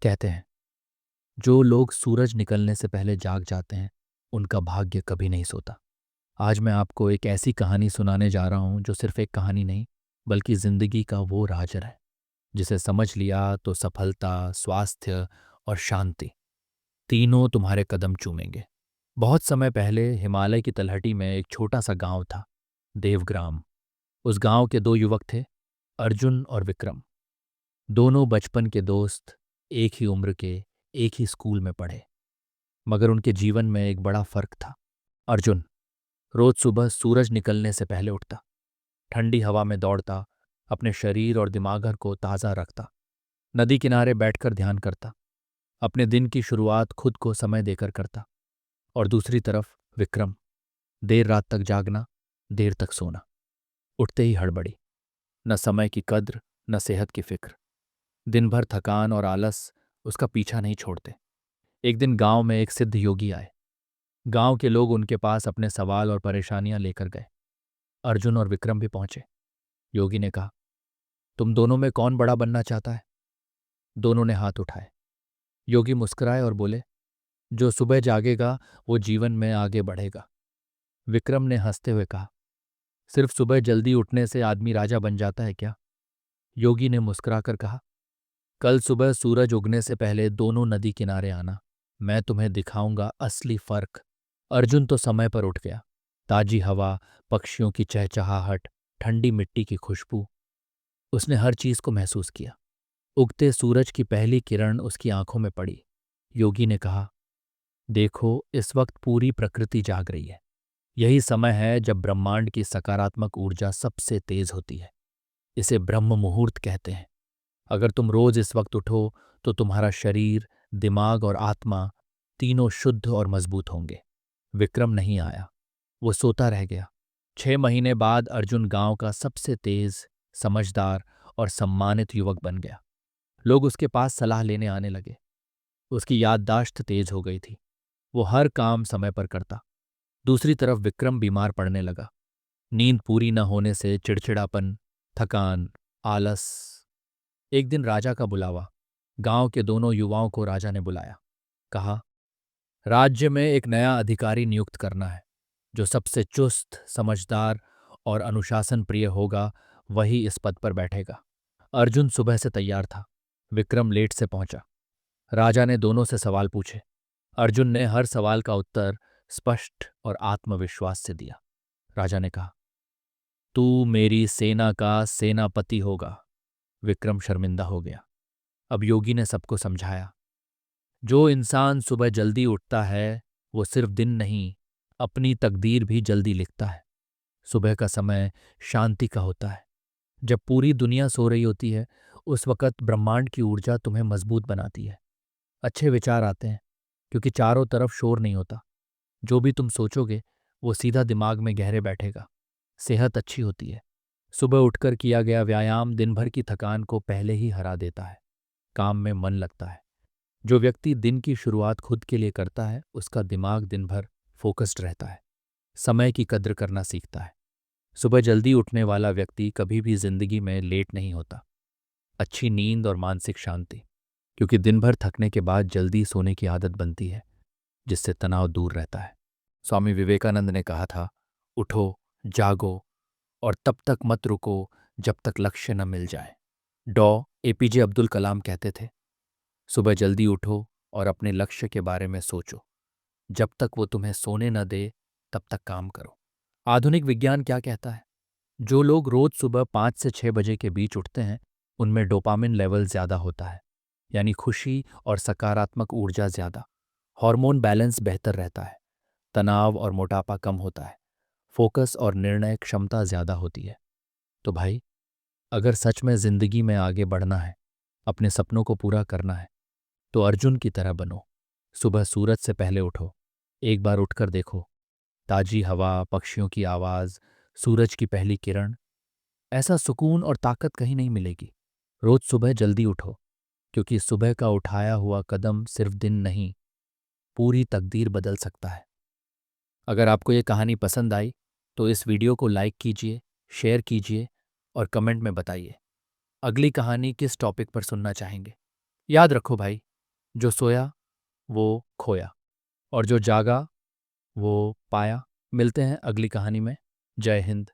कहते हैं जो लोग सूरज निकलने से पहले जाग जाते हैं उनका भाग्य कभी नहीं सोता। आज मैं आपको एक ऐसी कहानी सुनाने जा रहा हूं जो सिर्फ एक कहानी नहीं बल्कि जिंदगी का वो राज है जिसे समझ लिया तो सफलता, स्वास्थ्य और शांति तीनों तुम्हारे कदम चूमेंगे। बहुत समय पहले हिमालय की तलहटी में एक छोटा सा गांव था, देवग्राम। उस गांव के दो युवक थे, अर्जुन और विक्रम। दोनों बचपन के दोस्त, एक ही उम्र के, एक ही स्कूल में पढ़े। मगर उनके जीवन में एक बड़ा फर्क था। अर्जुन रोज सुबह सूरज निकलने से पहले उठता, ठंडी हवा में दौड़ता, अपने शरीर और दिमाग को ताज़ा रखता, नदी किनारे बैठकर ध्यान करता, अपने दिन की शुरुआत खुद को समय देकर करता। और दूसरी तरफ विक्रम, देर रात तक जागना, देर तक सोना, उठते ही हड़बड़ी, न समय की कद्र न सेहत की फिक्र। दिन भर थकान और आलस उसका पीछा नहीं छोड़ते। एक दिन गांव में एक सिद्ध योगी आए। गांव के लोग उनके पास अपने सवाल और परेशानियां लेकर गए। अर्जुन और विक्रम भी पहुंचे। योगी ने कहा, तुम दोनों में कौन बड़ा बनना चाहता है? दोनों ने हाथ उठाए। योगी मुस्कुराए और बोले, जो सुबह जागेगा वो जीवन में आगे बढ़ेगा। विक्रम ने हंसते हुए कहा, सिर्फ सुबह जल्दी उठने से आदमी राजा बन जाता है क्या? योगी ने मुस्कुराकर कहा, कल सुबह सूरज उगने से पहले दोनों नदी किनारे आना, मैं तुम्हें दिखाऊंगा असली फर्क। अर्जुन तो समय पर उठ गया। ताजी हवा, पक्षियों की चहचहाहट, ठंडी मिट्टी की खुशबू, उसने हर चीज को महसूस किया। उगते सूरज की पहली किरण उसकी आंखों में पड़ी। योगी ने कहा, देखो इस वक्त पूरी प्रकृति जाग रही है। यही समय है जब ब्रह्मांड की सकारात्मक ऊर्जा सबसे तेज होती है। इसे ब्रह्म मुहूर्त कहते हैं। अगर तुम रोज इस वक्त उठो तो तुम्हारा शरीर, दिमाग और आत्मा तीनों शुद्ध और मजबूत होंगे। विक्रम नहीं आया, वो सोता रह गया। 6 महीने बाद अर्जुन गांव का सबसे तेज, समझदार और सम्मानित युवक बन गया। लोग उसके पास सलाह लेने आने लगे। उसकी याददाश्त तेज हो गई थी, वो हर काम समय पर करता। दूसरी तरफ विक्रम बीमार पड़ने लगा। नींद पूरी न होने से चिड़चिड़ापन, थकान, आलस। एक दिन राजा का बुलावा। गांव के दोनों युवाओं को राजा ने बुलाया। कहा, राज्य में एक नया अधिकारी नियुक्त करना है। जो सबसे चुस्त, समझदार और अनुशासन प्रिय होगा वही इस पद पर बैठेगा। अर्जुन सुबह से तैयार था, विक्रम लेट से पहुंचा। राजा ने दोनों से सवाल पूछे। अर्जुन ने हर सवाल का उत्तर स्पष्ट और आत्मविश्वास से दिया। राजा ने कहा, तू मेरी सेना का सेनापति होगा। विक्रम शर्मिंदा हो गया। अब योगी ने सबको समझाया, जो इंसान सुबह जल्दी उठता है वो सिर्फ दिन नहीं, अपनी तकदीर भी जल्दी लिखता है। सुबह का समय शांति का होता है। जब पूरी दुनिया सो रही होती है उस वक़्त ब्रह्मांड की ऊर्जा तुम्हें मजबूत बनाती है। अच्छे विचार आते हैं क्योंकि चारों तरफ शोर नहीं होता। जो भी तुम सोचोगे वो सीधा दिमाग में गहरे बैठेगा। सेहत अच्छी होती है। सुबह उठकर किया गया व्यायाम दिन भर की थकान को पहले ही हरा देता है। काम में मन लगता है। जो व्यक्ति दिन की शुरुआत खुद के लिए करता है उसका दिमाग दिन भर फोकस्ड रहता है। समय की कद्र करना सीखता है। सुबह जल्दी उठने वाला व्यक्ति कभी भी जिंदगी में लेट नहीं होता। अच्छी नींद और मानसिक शांति, क्योंकि दिन भर थकने के बाद जल्दी सोने की आदत बनती है जिससे तनाव दूर रहता है। स्वामी विवेकानंद ने कहा था, उठो, जागो और तब तक मत रुको जब तक लक्ष्य न मिल जाए। डॉ एपीजे अब्दुल कलाम कहते थे, सुबह जल्दी उठो और अपने लक्ष्य के बारे में सोचो। जब तक वो तुम्हें सोने न दे तब तक काम करो। आधुनिक विज्ञान क्या कहता है? जो लोग रोज सुबह 5 से 6 बजे के बीच उठते हैं उनमें डोपामिन लेवल ज्यादा होता है, यानी खुशी और सकारात्मक ऊर्जा ज्यादा। हार्मोन बैलेंस बेहतर रहता है। तनाव और मोटापा कम होता है। फोकस और निर्णय क्षमता ज्यादा होती है। तो भाई, अगर सच में जिंदगी में आगे बढ़ना है, अपने सपनों को पूरा करना है, तो अर्जुन की तरह बनो। सुबह सूरज से पहले उठो। एक बार उठकर देखो, ताजी हवा, पक्षियों की आवाज, सूरज की पहली किरण, ऐसा सुकून और ताकत कहीं नहीं मिलेगी। रोज सुबह जल्दी उठो, क्योंकि सुबह का उठाया हुआ कदम सिर्फ दिन नहीं, पूरी तकदीर बदल सकता है। अगर आपको ये कहानी पसंद आई तो इस वीडियो को लाइक कीजिए, शेयर कीजिए और कमेंट में बताइए अगली कहानी किस टॉपिक पर सुनना चाहेंगे। याद रखो भाई, जो सोया वो खोया, और जो जागा वो पाया। मिलते हैं अगली कहानी में। जय हिंद।